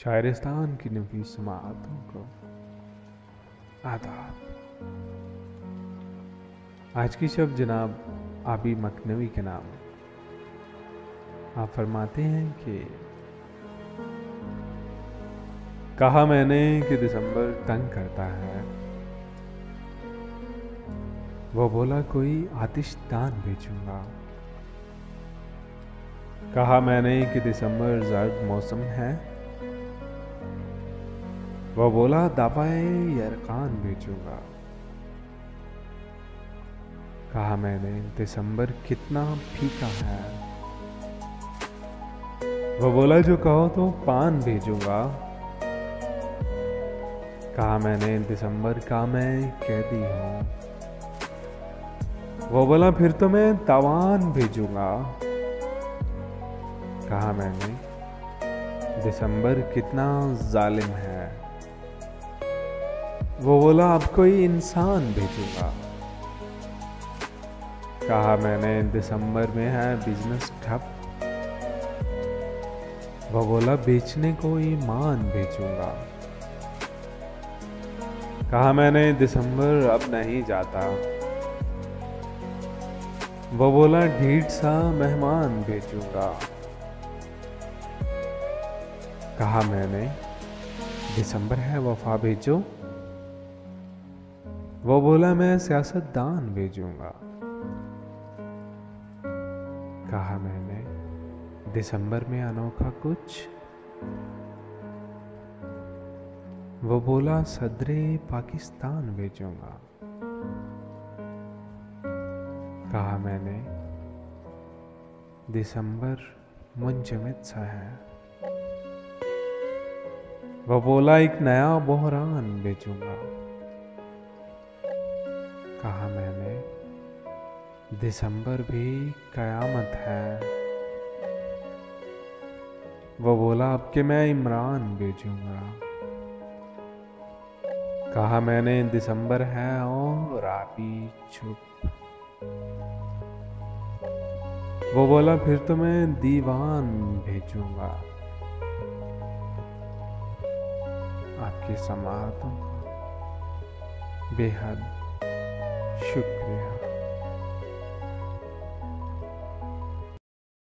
शायरिस्तान की नफीस समाअतों को आदाब। आज की शब जनाब आबी मकनवी के नाम। आप फरमाते हैं कि कहा मैंने कि दिसंबर तंग करता है। वो बोला कोई आतिशदान भेजूंगा। कहा मैंने कि दिसंबर जर्द मौसम है। वो बोला दवाए यरकान भेजूंगा। कहा मैंने दिसंबर कितना फीका है। वो बोला जो कहो तो पान भेजूंगा। कहा मैंने दिसंबर का मैं कैदी हूं। वो बोला फिर तो मैं तावान भेजूंगा। कहा मैंने दिसंबर कितना जालिम है। वो बोला अब कोई इंसान भेजूंगा। कहा मैंने दिसंबर में है बिजनेस ठप। वो बोला बेचने को ईमान भेजूंगा। कहा मैंने दिसंबर अब नहीं जाता। वो बोला ढीठ सा मेहमान भेजूंगा। कहा मैंने दिसंबर है वफा भेजो। वो बोला मैं सियासतदान भेजूंगा। कहा मैंने दिसंबर में अनोखा कुछ। वो बोला सदरे पाकिस्तान भेजूंगा। कहा मैंने दिसंबर मुंजमद सा है। वो बोला एक नया बहरान भेजूंगा। कहा मैंने दिसंबर भी कयामत है। वो बोला अब के मैं इमरान भेजूंगा। कहा मैंने दिसंबर है और आबी चुप। वो बोला फिर तो मैं दीवान भेजूंगा। आपकी समाअतों का बेहद शुक्रिया।